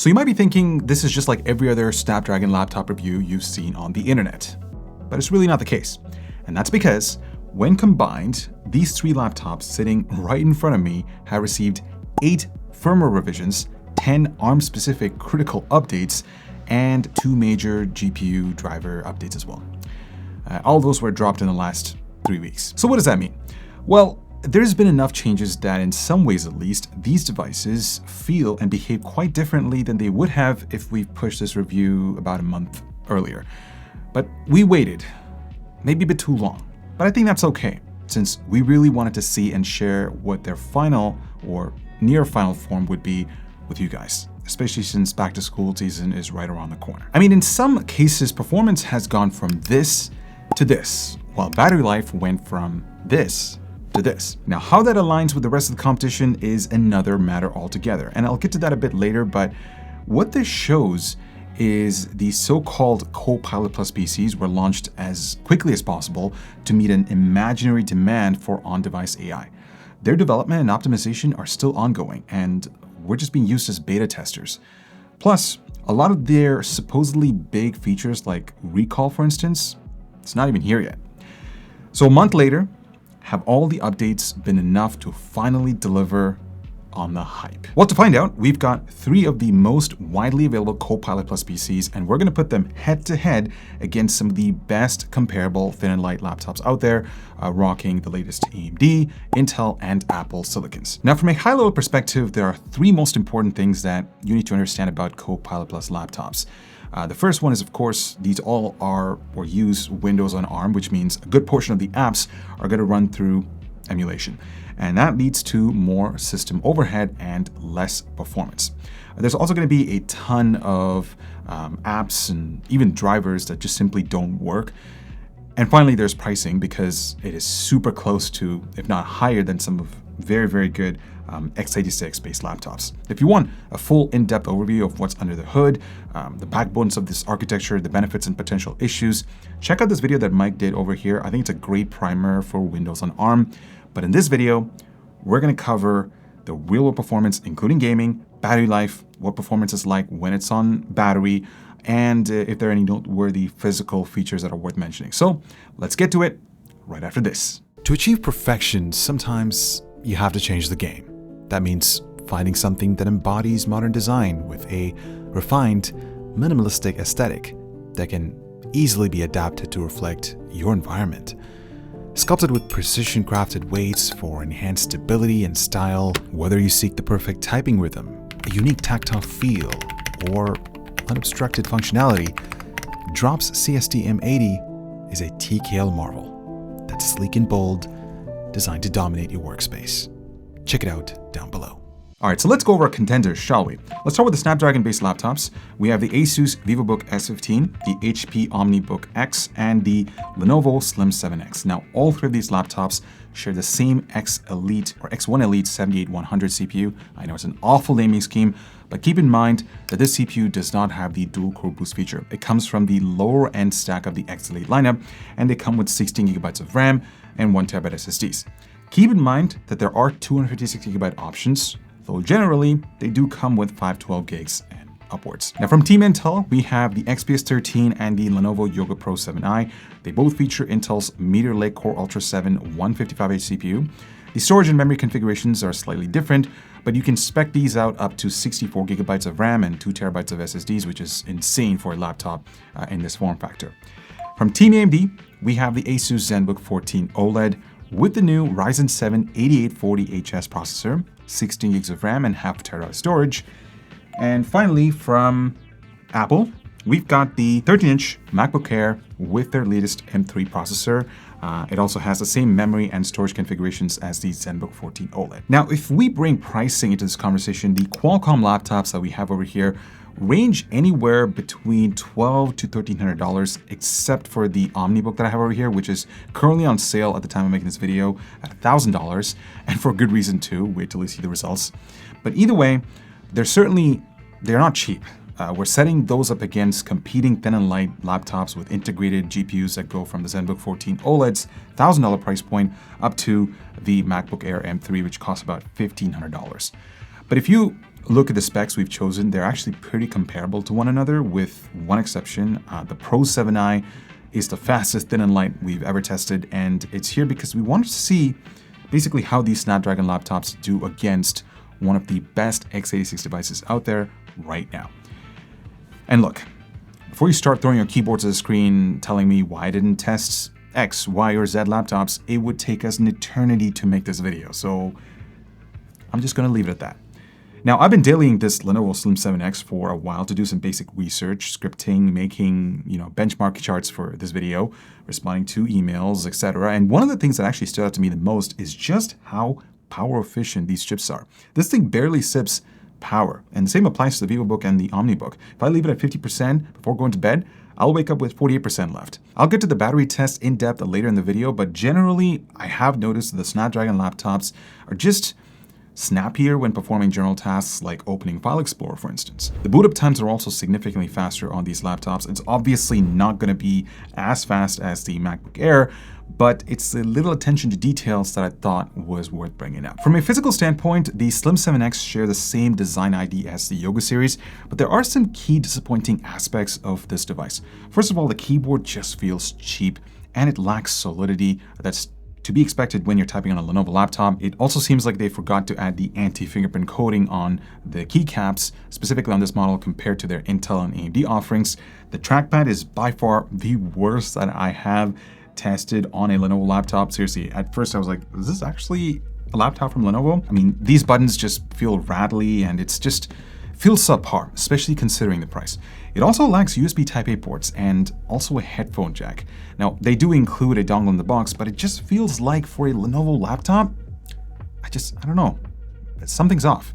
So you might be thinking this is just like every other Snapdragon laptop review you've seen on the internet, but it's really not the case. And that's because when combined, these three laptops sitting right in front of me have received 8 firmware revisions, 10 ARM-specific critical updates, and 2 major GPU driver updates as well. All those were dropped in the last 3 weeks. So what does that mean? Well, there's been enough changes that in some ways at least, these devices feel and behave quite differently than they would have if we pushed this review about a month earlier. But we waited, maybe a bit too long. But I think that's okay, since we really wanted to see and share what their final or near final form would be with you guys, especially since back to school season is right around the corner. I mean, in some cases, performance has gone from this to this, while battery life went from this to this. Now, how that aligns with the rest of the competition is another matter altogether, and I'll get to that a bit later, but what this shows is the so-called Copilot Plus PCs were launched as quickly as possible to meet an imaginary demand for on-device AI. Their development and optimization are still ongoing, and we're just being used as beta testers. Plus, a lot of their supposedly big features like recall, for instance, it's not even here yet. So a month later, have all the updates been enough to finally deliver on the hype? Well, to find out, we've got 3 of the most widely available Copilot Plus PCs, and we're going to put them head to head against some of the best comparable thin and light laptops out there, rocking the latest AMD, Intel, and Apple silicons. Now, from a high-level perspective, there are 3 most important things that you need to understand about Copilot Plus laptops. The first one is, of course, these all are or use Windows on ARM, which means a good portion of the apps are going to run through emulation. And that leads to more system overhead and less performance. There's also going to be a ton of apps and even drivers that just simply don't work. And finally, there's pricing, because it is super close to, if not higher than some of very, very good x86 based laptops. If you want a full in-depth overview of what's under the hood, the backbones of this architecture, the benefits and potential issues, check out this video that Mike did over here. I think it's a great primer for Windows on ARM. But in this video, we're going to cover the real-world performance, including gaming, battery life, what performance is like when it's on battery, and if there are any noteworthy physical features that are worth mentioning. So let's get to it right after this. To achieve perfection, sometimes you have to change the game. That means finding something that embodies modern design with a refined, minimalistic aesthetic that can easily be adapted to reflect your environment. Sculpted with precision-crafted weights for enhanced stability and style, whether you seek the perfect typing rhythm, a unique tactile feel, or unobstructed functionality, Drop's CST M80 is a TKL marvel that's sleek and bold, designed to dominate your workspace. Check it out down below. All right, so let's go over our contenders, shall we? Let's start with the Snapdragon-based laptops. We have the ASUS Vivobook S15, the HP Omnibook X, and the Lenovo Slim 7X. Now, all 3 of these laptops share the same X Elite or X1 Elite 7800 CPU. I know it's an awful naming scheme, but keep in mind that this CPU does not have the dual core boost feature. It comes from the lower end stack of the X Elite lineup, and they come with 16 gigabytes of RAM and 1 terabyte SSDs. Keep in mind that there are 256 gigabyte options, though generally they do come with 512 gigs and upwards. Now, from Team Intel, we have the XPS 13 and the Lenovo Yoga Pro 7i. They both feature Intel's Meteor Lake Core Ultra 7 155H CPU. The storage and memory configurations are slightly different, but you can spec these out up to 64 gigabytes of RAM and 2 terabytes of SSDs, which is insane for a laptop in this form factor. From Team AMD, we have the ASUS ZenBook 14 OLED with the new Ryzen 7 8840HS processor, 16 gigs of RAM and half terabyte storage. And finally, from Apple, we've got the 13-inch MacBook Air with their latest M3 processor. It also has the same memory and storage configurations as the ZenBook 14 OLED. Now, if we bring pricing into this conversation, the Qualcomm laptops that we have over here range anywhere between $1,200 to $1,300, except for the Omnibook that I have over here, which is currently on sale at the time of making this video at $1,000, and for good reason too. Wait till you see the results. But either way, they're not cheap. We're setting those up against competing thin and light laptops with integrated GPUs that go from the ZenBook 14 OLED's $1,000 price point up to the MacBook Air M3, which costs about $1,500. But if you look at the specs we've chosen, they're actually pretty comparable to one another, with one exception. The Pro 7i is the fastest thin and light we've ever tested, and it's here because we wanted to see basically how these Snapdragon laptops do against one of the best x86 devices out there right now. And look, before you start throwing your keyboards at the screen telling me why I didn't test X, Y, or Z laptops, it would take us an eternity to make this video, so I'm just gonna leave it at that. Now, I've been dailying this Lenovo Slim 7X for a while to do some basic research, scripting, making, benchmark charts for this video, responding to emails, etc. And one of the things that actually stood out to me the most is just how power efficient these chips are. This thing barely sips power, and the same applies to the Vivobook and the Omnibook. If I leave it at 50% before going to bed, I'll wake up with 48% left. I'll get to the battery test in depth later in the video, but generally, I have noticed that the Snapdragon laptops are just snappier when performing general tasks like opening File Explorer, for instance. The boot up times are also significantly faster on these laptops. It's obviously not going to be as fast as the MacBook Air, but it's a little attention to details that I thought was worth bringing up. From a physical standpoint, the Slim 7X share the same design ID as the Yoga series, but there are some key disappointing aspects of this device. First of all, the keyboard just feels cheap and it lacks solidity that's to be expected when you're typing on a Lenovo laptop. It also seems like they forgot to add the anti-fingerprint coating on the keycaps, specifically on this model compared to their Intel and AMD offerings. The trackpad is by far the worst that I have tested on a Lenovo laptop. Seriously, at first I was like, is this actually a laptop from Lenovo? I mean, these buttons just feel rattly and it's just feels subpar, especially considering the price. It also lacks USB Type-A ports and also a headphone jack. Now, they do include a dongle in the box, but it just feels like for a Lenovo laptop, I don't know, something's off.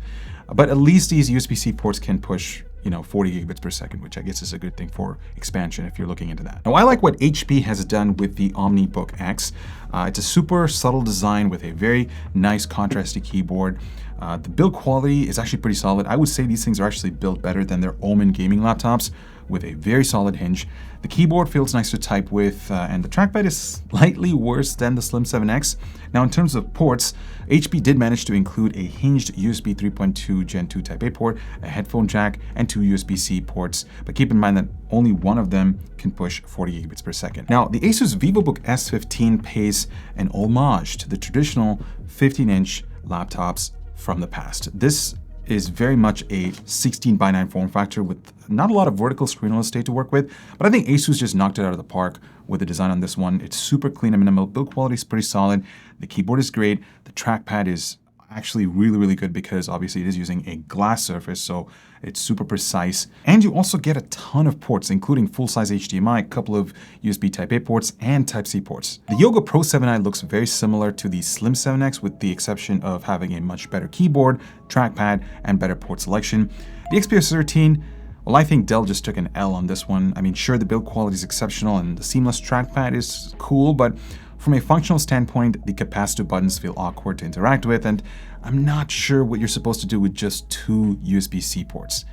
But at least these USB-C ports can push 40 gigabits per second, which I guess is a good thing for expansion if you're looking into that. Now, I like what HP has done with the Omnibook X. It's a super subtle design with a very nice contrasty keyboard. The build quality is actually pretty solid. I would say these things are actually built better than their Omen gaming laptops, with a very solid hinge. The keyboard feels nice to type with, and the trackpad is slightly worse than the Slim 7X. Now, in terms of ports, HP did manage to include a hinged USB 3.2 Gen 2 Type-A port, a headphone jack, and 2 USB-C ports, but keep in mind that only one of them can push 40 gigabits per second. Now, the ASUS Vivobook S15 pays an homage to the traditional 15-inch laptops from the past. This is very much a 16:9 form factor with not a lot of vertical screen real estate to work with, but I think ASUS just knocked it out of the park with the design on this one. It's super clean and minimal. Build quality is pretty solid. The keyboard is great. The trackpad is actually really, really good because obviously it is using a glass surface, so it's super precise. And you also get a ton of ports, including full-size HDMI, a couple of USB Type-A ports, and Type-C ports. The Yoga Pro 7i looks very similar to the Slim 7X with the exception of having a much better keyboard, trackpad, and better port selection. The XPS 13, well, I think Dell just took an L on this one. I mean, sure, the build quality is exceptional and the seamless trackpad is cool, but from a functional standpoint, the capacitive buttons feel awkward to interact with, and I'm not sure what you're supposed to do with just 2 USB-C ports.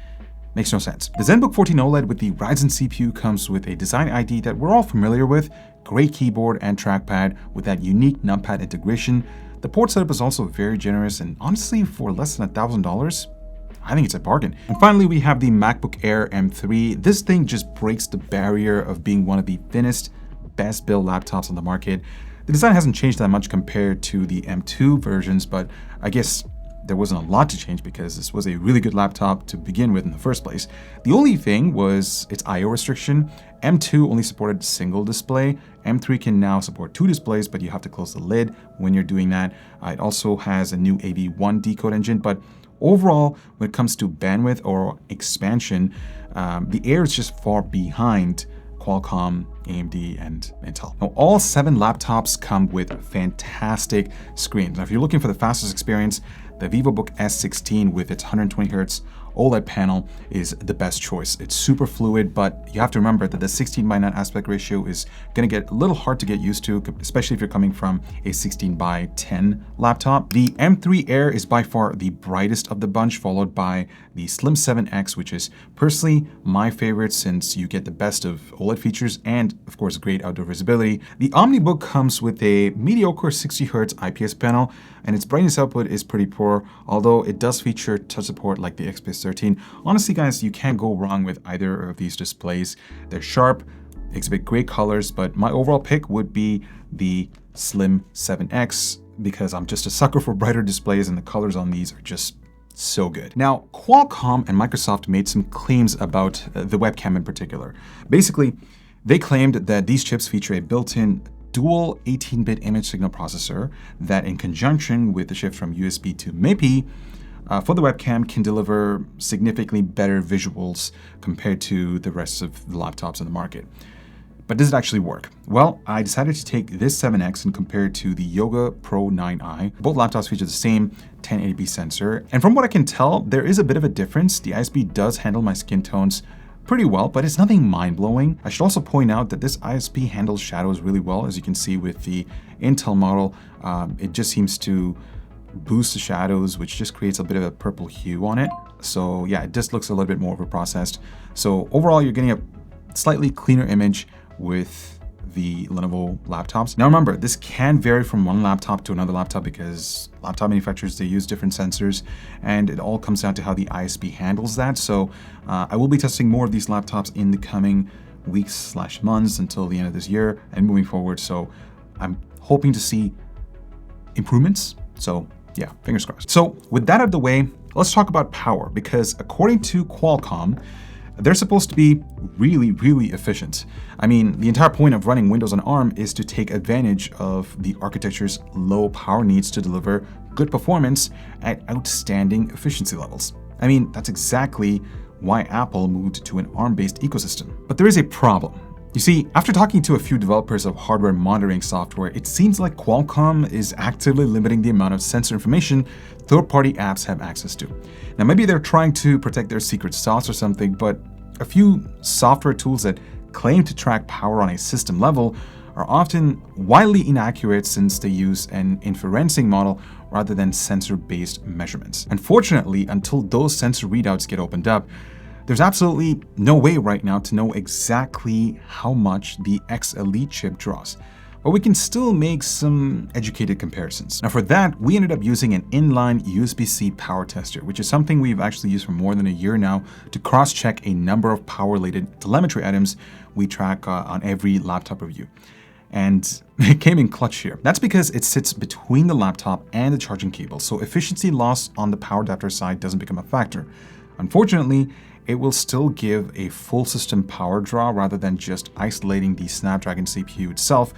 Makes no sense. The ZenBook 14 OLED with the Ryzen CPU comes with a design ID that we're all familiar with, great keyboard and trackpad with that unique numpad integration. The port setup is also very generous, and honestly, for less than $1,000, I think it's a bargain. And finally, we have the MacBook Air M3. This thing just breaks the barrier of being one of the thinnest, best built laptops on the market. The design hasn't changed that much compared to the M2 versions, but I guess there wasn't a lot to change because this was a really good laptop to begin with in the first place. The only thing was its I/O restriction. M2 only supported single display. M3 can now support 2 displays, but you have to close the lid when you're doing that. It also has a new AV1 decode engine, but overall, when it comes to bandwidth or expansion, the Air is just far behind Qualcomm, AMD, and Intel. Now, all 7 laptops come with fantastic screens. Now, if you're looking for the fastest experience, the Vivobook S16 with its 120Hz OLED panel is the best choice. It's super fluid, but you have to remember that the 16:9 aspect ratio is going to get a little hard to get used to, especially if you're coming from a 16:10 laptop. The M3 Air is by far the brightest of the bunch, followed by the Slim 7X, which is personally my favorite since you get the best of OLED features and, of course, great outdoor visibility. The Omnibook comes with a mediocre 60Hz IPS panel, and its brightness output is pretty poor Core, although it does feature touch support like the XPS 13. Honestly, guys, you can't go wrong with either of these displays. They're sharp, exhibit great colors, but my overall pick would be the Slim 7X because I'm just a sucker for brighter displays and the colors on these are just so good. Now, Qualcomm and Microsoft made some claims about the webcam in particular. Basically, they claimed that these chips feature a built-in dual 18-bit image signal processor that, in conjunction with the shift from USB to MIPI, for the webcam can deliver significantly better visuals compared to the rest of the laptops in the market. But does it actually work? Well, I decided to take this 7X and compare it to the Yoga Pro 9i. Both laptops feature the same 1080p sensor, and from what I can tell, there is a bit of a difference. The ISP does handle my skin tones pretty well, but it's nothing mind-blowing. I should also point out that this ISP handles shadows really well. As you can see with the Intel model, it just seems to boost the shadows, which just creates a bit of a purple hue on it. So yeah, it just looks a little bit more overprocessed. So overall, you're getting a slightly cleaner image with the Lenovo laptops. Now remember, this can vary from one laptop to another laptop because laptop manufacturers, they use different sensors, and it all comes down to how the ISP handles that. So I will be testing more of these laptops in the coming weeks/months until the end of this year and moving forward. So I'm hoping to see improvements. So yeah, fingers crossed. So with that out of the way, let's talk about power, because according to Qualcomm, they're supposed to be really, really efficient. I mean, the entire point of running Windows on ARM is to take advantage of the architecture's low power needs to deliver good performance at outstanding efficiency levels. I mean, that's exactly why Apple moved to an ARM-based ecosystem. But there is a problem. You see, after talking to a few developers of hardware monitoring software, it seems like Qualcomm is actively limiting the amount of sensor information third-party apps have access to. Now, maybe they're trying to protect their secret sauce or something, but a few software tools that claim to track power on a system level are often wildly inaccurate since they use an inferencing model rather than sensor-based measurements. Unfortunately, until those sensor readouts get opened up, there's absolutely no way right now to know exactly how much the X Elite chip draws, but we can still make some educated comparisons. Now for that, we ended up using an inline USB-C power tester, which is something we've actually used for more than a year now to cross-check a number of power-related telemetry items we track on every laptop review. And it came in clutch here. That's because it sits between the laptop and the charging cable, so efficiency loss on the power adapter side doesn't become a factor. Unfortunately, it will still give a full system power draw rather than just isolating the Snapdragon CPU itself,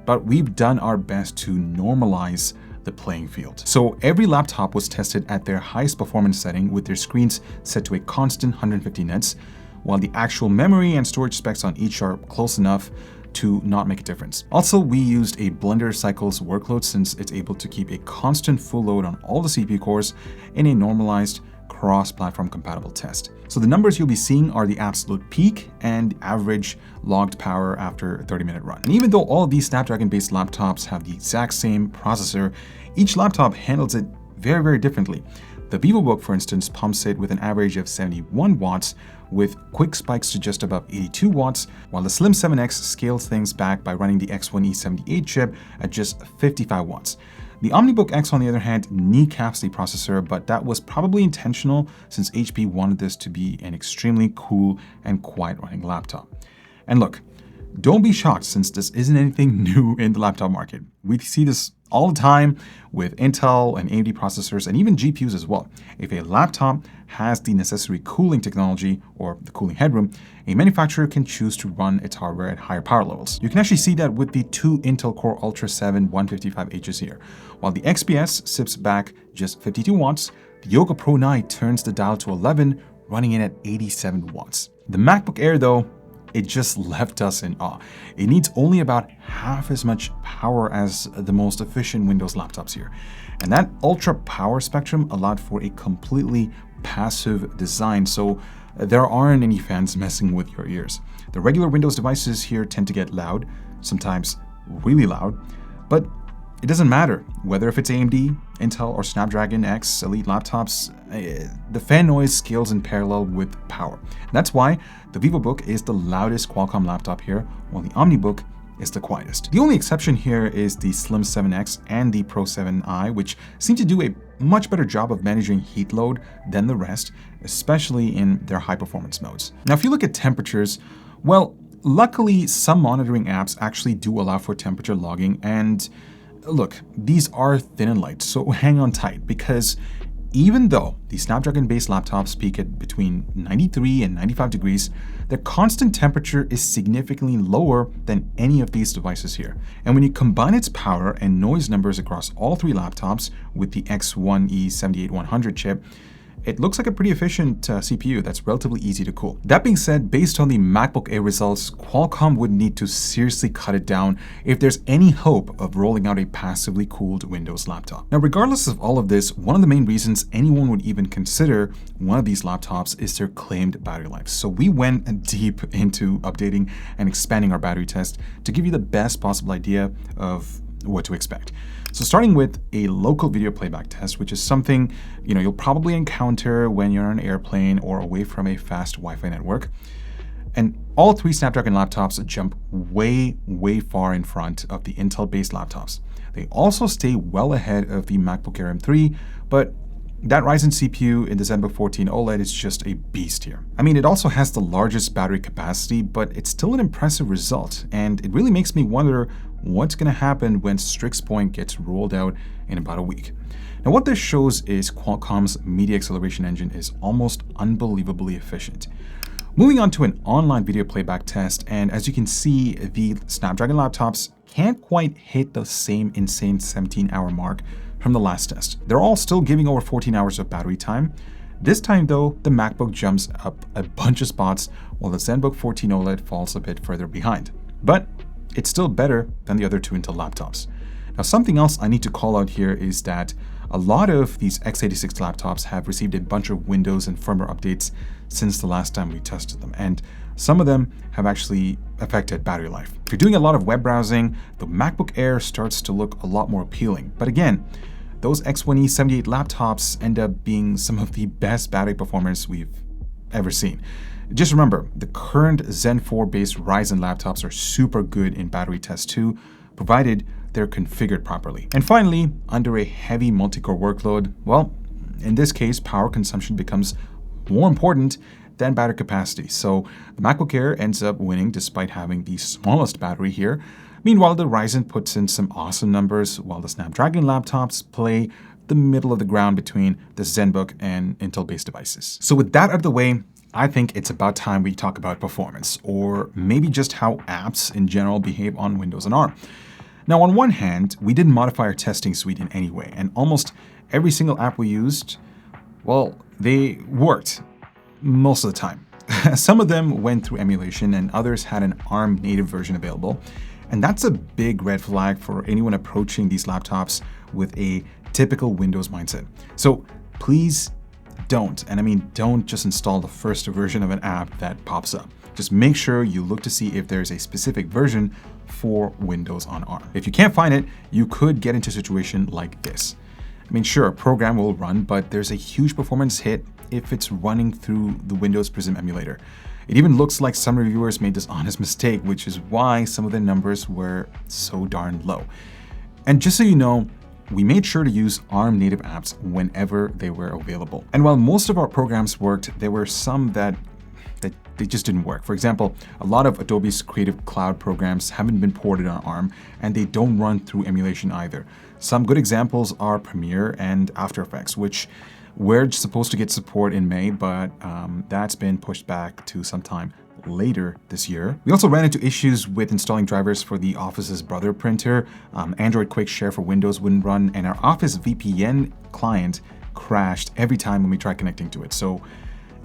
but we've done our best to normalize the playing field. So every laptop was tested at their highest performance setting with their screens set to a constant 150 nits, while the actual memory and storage specs on each are close enough to not make a difference. Also, we used a Blender Cycles workload since it's able to keep a constant full load on all the CPU cores in a normalized cross-platform compatible test. So the numbers you'll be seeing are the absolute peak and average logged power after a 30-minute run. And even though all of these Snapdragon-based laptops have the exact same processor, each laptop handles it very, very differently. The Vivobook, for instance, pumps it with an average of 71 watts with quick spikes to just above 82 watts, while the Slim 7X scales things back by running the X1E78 chip at just 55 watts. The Omnibook X, on the other hand, kneecaps the processor, but that was probably intentional since HP wanted this to be an extremely cool and quiet running laptop. And look, don't be shocked since this isn't anything new in the laptop market. We see this all the time with Intel and AMD processors and even GPUs as well. If a laptop has the necessary cooling technology or the cooling headroom, a manufacturer can choose to run its hardware at higher power levels. You can actually see that with the two Intel Core Ultra 7 155Hs here. While the XPS sips back just 52 watts, the Yoga Pro 9 turns the dial to 11, running in at 87 watts. The MacBook Air, though, it just left us in awe. It needs only about half as much power as the most efficient Windows laptops here. And that ultra power spectrum allowed for a completely passive design, so there aren't any fans messing with your ears. The regular Windows devices here tend to get loud, sometimes really loud, but it doesn't matter whether if it's AMD, Intel, or Snapdragon X Elite laptops, the fan noise scales in parallel with power. And that's why the Vivobook is the loudest Qualcomm laptop here, while the Omnibook is the quietest. The only exception here is the Slim 7X and the Pro 7i, which seem to do a much better job of managing heat load than the rest, especially in their high performance modes. Now, if you look at temperatures, well, luckily some monitoring apps actually do allow for temperature logging, and look, these are thin and light, so hang on tight, because even though the Snapdragon-based laptops peak at between 93 and 95 degrees, their constant temperature is significantly lower than any of these devices here. And when you combine its power and noise numbers across all three laptops with the X1E78100 chip, it looks like a pretty efficient CPU that's relatively easy to cool. That being said, based on the MacBook Air results, Qualcomm would need to seriously cut it down if there's any hope of rolling out a passively cooled Windows laptop. Now, regardless of all of this, one of the main reasons anyone would even consider one of these laptops is their claimed battery life. So we went deep into updating and expanding our battery test to give you the best possible idea of what to expect. So starting with a local video playback test, which is something you'll probably encounter when you're on an airplane or away from a fast Wi-Fi network. And all three Snapdragon laptops jump way, way far in front of the Intel-based laptops. They also stay well ahead of the Macbook Air M3, but that Ryzen CPU in the ZenBook 14 OLED is just a beast here. I mean, it also has the largest battery capacity, but it's still an impressive result, and it really makes me wonder what's going to happen when Strix Point gets rolled out in about a week. Now, what this shows is Qualcomm's media acceleration engine is almost unbelievably efficient. Moving on to an online video playback test, and as you can see, the Snapdragon laptops can't quite hit the same insane 17-hour mark from the last test. They're all still giving over 14 hours of battery time. This time though, the MacBook jumps up a bunch of spots while the ZenBook 14 OLED falls a bit further behind. But it's still better than the other two Intel laptops. Now, something else I need to call out here is that a lot of these x86 laptops have received a bunch of Windows and firmware updates since the last time we tested them, and some of them have actually affected battery life. If you're doing a lot of web browsing, the MacBook Air starts to look a lot more appealing. But again, those X1E78 laptops end up being some of the best battery performance we've ever seen. Just remember, the current Zen 4-based Ryzen laptops are super good in battery tests too, provided they're configured properly. And finally, under a heavy multi-core workload, well, in this case, power consumption becomes more important than battery capacity. So the MacBook Air ends up winning despite having the smallest battery here. Meanwhile, the Ryzen puts in some awesome numbers, while the Snapdragon laptops play the middle of the ground between the ZenBook and Intel-based devices. So with that out of the way, I think it's about time we talk about performance, or maybe just how apps in general behave on Windows and ARM. Now, on one hand, we didn't modify our testing suite in any way, and almost every single app we used, well, they worked most of the time. Some of them went through emulation and others had an ARM native version available. And that's a big red flag for anyone approaching these laptops with a typical Windows mindset. So please don't, and I mean don't just install the first version of an app that pops up. Just make sure you look to see if there's a specific version for Windows on ARM. If you can't find it, you could get into a situation like this. I mean, sure, a program will run, but there's a huge performance hit if it's running through the Windows Prism emulator. It even looks like some reviewers made this honest mistake, which is why some of the numbers were so darn low. And just so you know, we made sure to use ARM native apps whenever they were available. And while most of our programs worked, there were some that they just didn't work. For example, a lot of Adobe's Creative Cloud programs haven't been ported on ARM, and they don't run through emulation either. Some good examples are Premiere and After Effects, which we're supposed to get support in May, but that's been pushed back to sometime later this year. We also ran into issues with installing drivers for the Office's brother printer. Android Quick Share for Windows wouldn't run, and our Office VPN client crashed every time when we tried connecting to it. So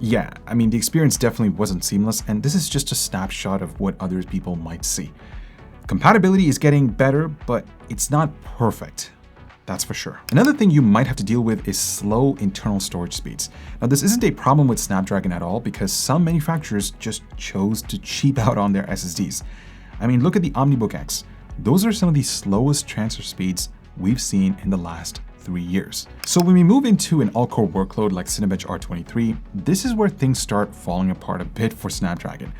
yeah, I mean, the experience definitely wasn't seamless, and this is just a snapshot of what other people might see. Compatibility is getting better, but it's not perfect. That's for sure. Another thing you might have to deal with is slow internal storage speeds. Now, this isn't a problem with Snapdragon at all because some manufacturers just chose to cheap out on their SSDs. I mean, look at the Omnibook X. Those are some of the slowest transfer speeds we've seen in the last 3 years. So when we move into an all-core workload like Cinebench R23, this is where things start falling apart a bit for Snapdragon.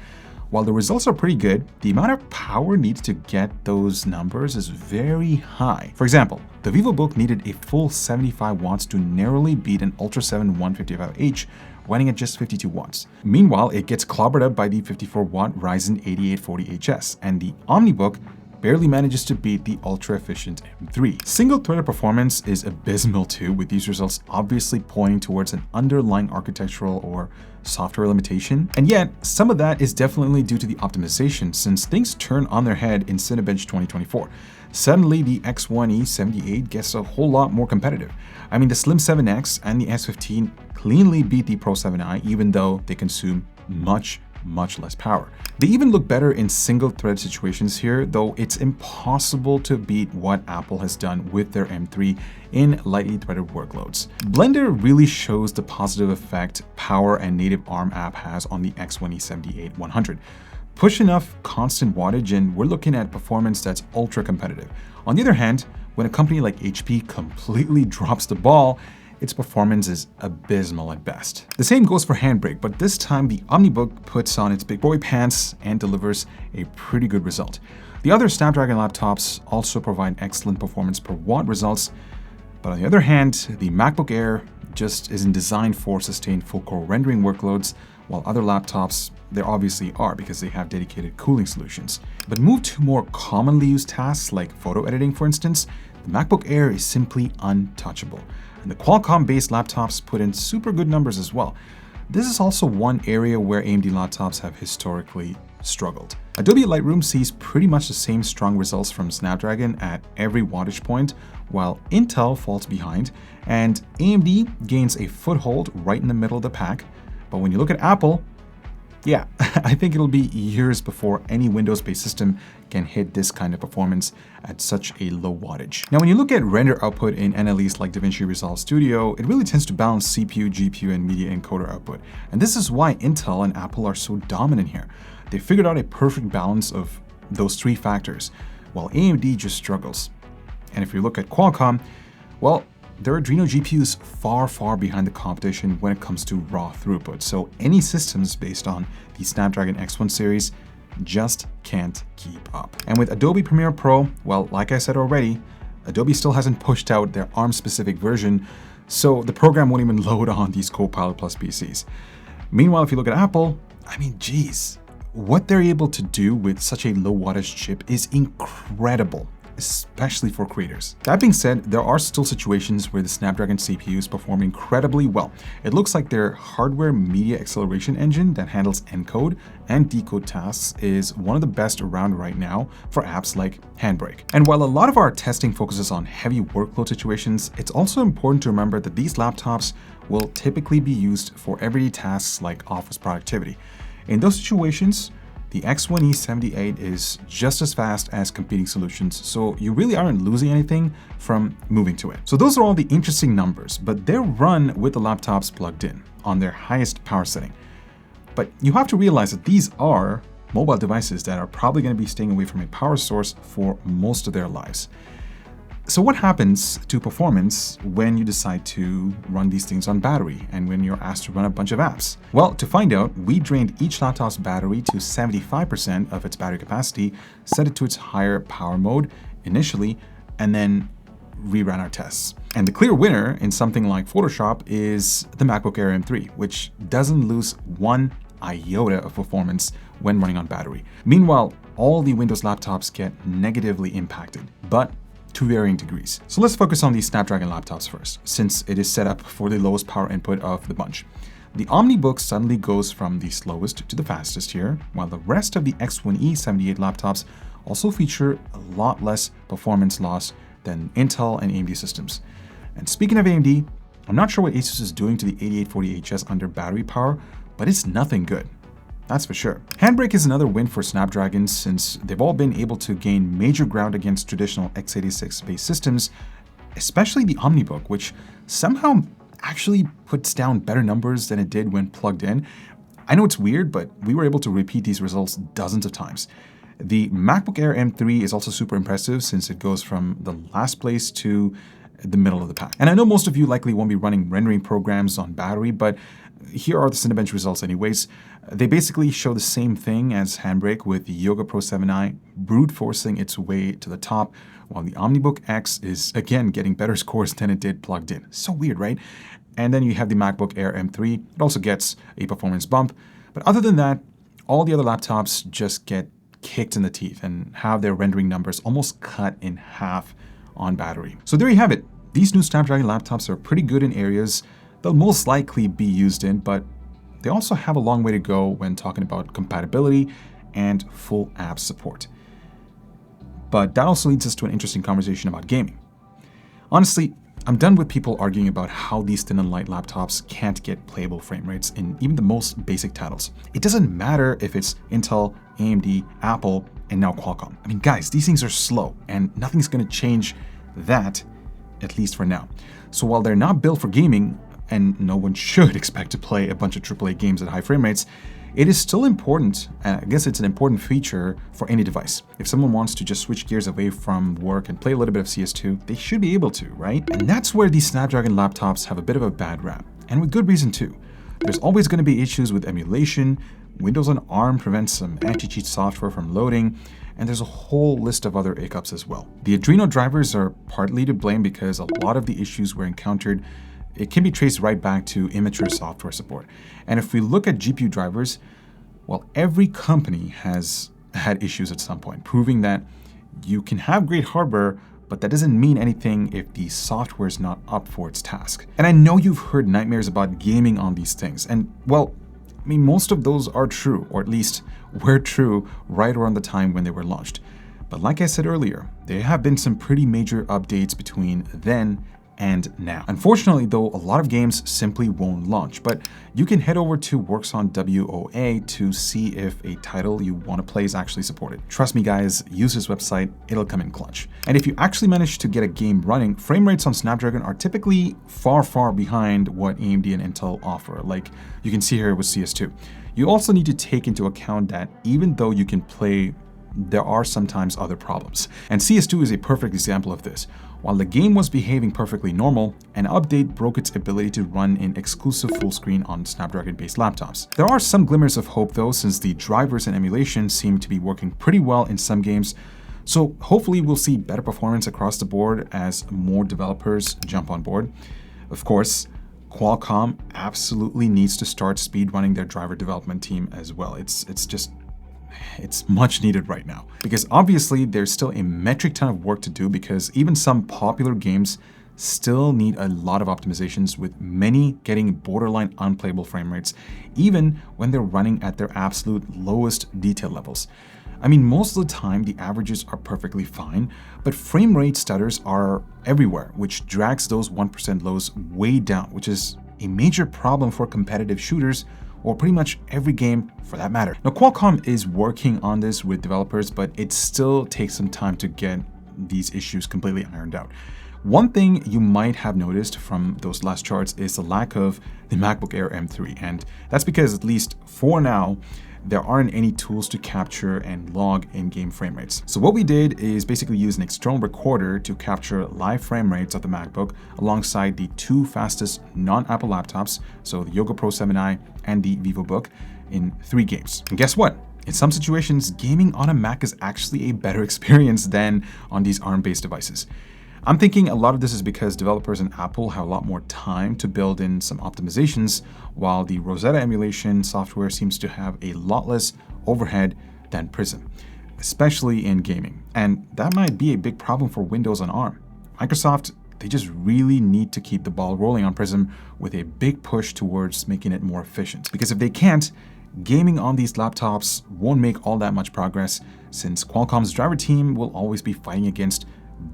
While the results are pretty good, the amount of power needed to get those numbers is very high. For example, the Vivobook needed a full 75 watts to narrowly beat an Ultra 7 155H running at just 52 watts. Meanwhile, it gets clobbered up by the 54-watt Ryzen 8840HS, and the Omnibook barely manages to beat the ultra-efficient M3. Single-threaded performance is abysmal too, with these results obviously pointing towards an underlying architectural or software limitation. And yet, some of that is definitely due to the optimization, since things turn on their head in Cinebench 2024. Suddenly, the X1E78 gets a whole lot more competitive. I mean, the Slim 7X and the S15 cleanly beat the Pro 7i, even though they consume much less power. They even look better in single-thread situations here, though it's impossible to beat what Apple has done with their M3 in lightly threaded workloads. Blender really shows the positive effect power and native ARM app has on the X1E78-100. Push enough constant wattage and we're looking at performance that's ultra competitive. On the other hand, when a company like HP completely drops the ball, its performance is abysmal at best. The same goes for Handbrake, but this time the Omnibook puts on its big boy pants and delivers a pretty good result. The other Snapdragon laptops also provide excellent performance per watt results, but on the other hand, the MacBook Air just isn't designed for sustained full-core rendering workloads, while other laptops, they obviously are because they have dedicated cooling solutions. But move to more commonly used tasks like photo editing, for instance, the MacBook Air is simply untouchable. And the Qualcomm-based laptops put in super good numbers as well. This is also one area where AMD laptops have historically struggled. Adobe Lightroom sees pretty much the same strong results from Snapdragon at every wattage point, while Intel falls behind, and AMD gains a foothold right in the middle of the pack. But when you look at Apple, yeah, I think it'll be years before any Windows-based system can hit this kind of performance at such a low wattage. Now, when you look at render output in NLEs like DaVinci Resolve Studio, it really tends to balance CPU, GPU, and media encoder output. And this is why Intel and Apple are so dominant here. They figured out a perfect balance of those three factors, while AMD just struggles. And if you look at Qualcomm, well, their Adreno GPU is far behind the competition when it comes to raw throughput. So any systems based on the Snapdragon X1 series just can't keep up. And with Adobe Premiere Pro, well, like I said already, Adobe still hasn't pushed out their ARM-specific version, so the program won't even load on these Copilot Plus PCs. Meanwhile, if you look at Apple, I mean, geez, what they're able to do with such a low wattage chip is incredible, especially for creators. That being said, there are still situations where the Snapdragon CPUs perform incredibly well. It looks like their hardware media acceleration engine that handles encode and decode tasks is one of the best around right now for apps like Handbrake. And while a lot of our testing focuses on heavy workload situations, it's also important to remember that these laptops will typically be used for everyday tasks like office productivity. In those situations, the X1E78 is just as fast as competing solutions, so you really aren't losing anything from moving to it. So those are all the interesting numbers, but they're run with the laptops plugged in on their highest power setting. But you have to realize that these are mobile devices that are probably going to be staying away from a power source for most of their lives. So what happens to performance when you decide to run these things on battery and when you're asked to run a bunch of apps? Well, to find out, we drained each laptop's battery to 75% of its battery capacity, set it to its higher power mode initially, and then reran our tests. And the clear winner in something like Photoshop is the MacBook Air M3, which doesn't lose one iota of performance when running on battery. Meanwhile, all the Windows laptops get negatively impacted, but to varying degrees. So let's focus on these Snapdragon laptops first, since it is set up for the lowest power input of the bunch. The Omnibook suddenly goes from the slowest to the fastest here, while the rest of the X1E78 laptops also feature a lot less performance loss than Intel and AMD systems. And speaking of AMD, I'm not sure what ASUS is doing to the 8840HS under battery power, but it's nothing good. That's for sure. Handbrake is another win for Snapdragon since they've all been able to gain major ground against traditional x86-based systems, especially the Omnibook, which somehow actually puts down better numbers than it did when plugged in. I know it's weird, but we were able to repeat these results dozens of times. The MacBook Air M3 is also super impressive since it goes from the last place to the middle of the pack. And I know most of you likely won't be running rendering programs on battery, but here are the Cinebench results anyways. They basically show the same thing as Handbrake, with the Yoga Pro 7i brute forcing its way to the top, while the Omnibook X is again getting better scores than it did plugged in. So weird, right? And then you have the Macbook Air M3. It also gets a performance bump. But other than that, all the other laptops just get kicked in the teeth and have their rendering numbers almost cut in half on battery. So there you have it. These new Snapdragon laptops are pretty good in areas they'll most likely be used in, but they also have a long way to go when talking about compatibility and full app support. But that also leads us to an interesting conversation about gaming. Honestly, I'm done with people arguing about how these thin and light laptops can't get playable frame rates in even the most basic titles. It doesn't matter if it's Intel, AMD, Apple, and now Qualcomm. I mean, guys, these things are slow, and nothing's going to change that, at least for now. So while they're not built for gaming, and no one should expect to play a bunch of AAA games at high frame rates, it is still important, and I guess it's an important feature for any device. If someone wants to just switch gears away from work and play a little bit of CS2, they should be able to, right? And that's where these Snapdragon laptops have a bit of a bad rap, and with good reason too. There's always going to be issues with emulation, Windows on ARM prevents some anti-cheat software from loading, and there's a whole list of other hiccups as well. The Adreno drivers are partly to blame because a lot of the issues were encountered, it can be traced right back to immature software support. And if we look at GPU drivers, well, every company has had issues at some point, proving that you can have great hardware, but that doesn't mean anything if the software is not up for its task. And I know you've heard nightmares about gaming on these things, and well, I mean, most of those are true, or at least were true right around the time when they were launched. But like I said earlier, there have been some pretty major updates between then and now. Unfortunately though, a lot of games simply won't launch, but you can head over to Works on WOA to see if a title you want to play is actually supported. Trust me guys, use this website, it'll come in clutch. And if you actually manage to get a game running, frame rates on Snapdragon are typically far behind what AMD and Intel offer, like you can see here with CS2. You also need to take into account that even though you can play, there are sometimes other problems. And CS2 is a perfect example of this. While the game was behaving perfectly normal, an update broke its ability to run in exclusive full screen on Snapdragon-based laptops. There are some glimmers of hope though, since the drivers and emulation seem to be working pretty well in some games. So hopefully we'll see better performance across the board as more developers jump on board. Of course, Qualcomm absolutely needs to start speedrunning their driver development team as well. It's much needed right now, because obviously there's still a metric ton of work to do, because even some popular games still need a lot of optimizations, with many getting borderline unplayable frame rates, even when they're running at their absolute lowest detail levels. I mean, most of the time the averages are perfectly fine, but frame rate stutters are everywhere, which drags those 1% lows way down, which is a major problem for competitive shooters, or pretty much every game for that matter. Now, Qualcomm is working on this with developers, but it still takes some time to get these issues completely ironed out. One thing you might have noticed from those last charts is the lack of the MacBook Air M3, and that's because, at least for now, there aren't any tools to capture and log in-game frame rates. So what we did is basically use an external recorder to capture live frame rates of the MacBook alongside the two fastest non-Apple laptops, so the Yoga Pro 7i and the Vivobook, in 3 games. And guess what? In some situations, gaming on a Mac is actually a better experience than on these ARM-based devices. I'm thinking a lot of this is because developers in Apple have a lot more time to build in some optimizations, while the Rosetta emulation software seems to have a lot less overhead than Prism, especially in gaming. And that might be a big problem for Windows on ARM. Microsoft, they just really need to keep the ball rolling on Prism with a big push towards making it more efficient. Because if they can't, gaming on these laptops won't make all that much progress, since Qualcomm's driver team will always be fighting against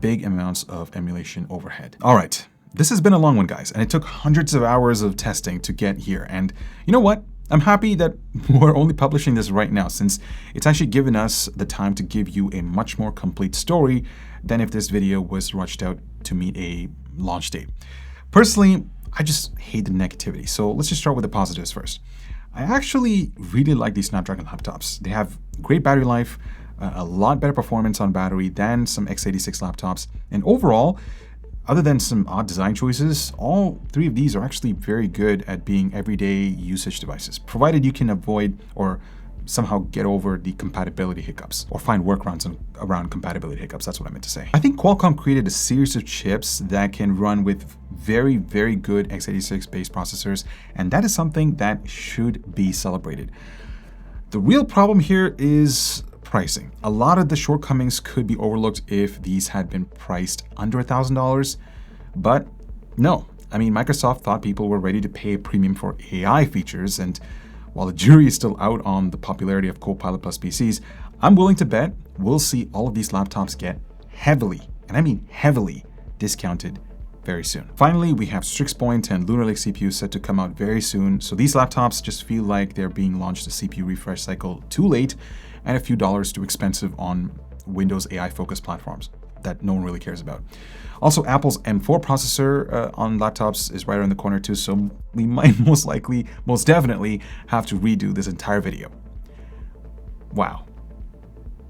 big amounts of emulation overhead. All right, this has been a long one, guys, and it took hundreds of hours of testing to get here. And you know what? I'm happy that we're only publishing this right now, since it's actually given us the time to give you a much more complete story than if this video was rushed out to meet a launch date. Personally, I just hate the negativity, so let's just start with the positives first. I actually really like these Snapdragon laptops. They have great battery life, a lot better performance on battery than some x86 laptops, and overall, Other than some odd design choices, all three of these are actually very good at being everyday usage devices, provided you can avoid or somehow get over the compatibility hiccups or find workarounds around compatibility hiccups. That's what I meant to say. I think Qualcomm created a series of chips that can run with very, very good x86 based processors, and that is something that should be celebrated. The real problem here is pricing. A lot of the shortcomings could be overlooked if these had been priced under $1,000, but no. I mean, Microsoft thought people were ready to pay a premium for AI features, and while the jury is still out on the popularity of Copilot Plus PCs, I'm willing to bet we'll see all of these laptops get heavily, and I mean heavily, discounted very soon. Finally, we have Strix Point and Lunar Lake CPUs set to come out very soon, so these laptops just feel like they're being launched a CPU refresh cycle too late and a few dollars too expensive on Windows AI-focused platforms that no one really cares about. Also, Apple's M4 processor on laptops is right around the corner too, so we might most definitely have to redo this entire video. Wow.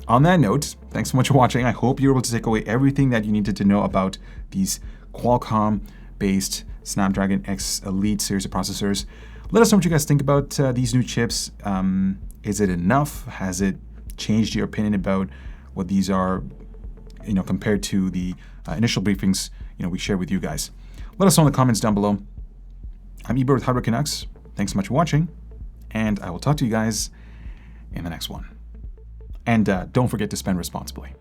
On that note, thanks so much for watching. I hope you're able to take away everything that you needed to know about these Qualcomm-based Snapdragon X Elite series of processors. Let us know what you guys think about these new chips. Is it enough? Has it changed your opinion about what these are, compared to the initial briefings, we shared with you guys? Let us know in the comments down below. I'm Eber with Hardware Canucks. Thanks so much for watching, and I will talk to you guys in the next one. And don't forget to spend responsibly.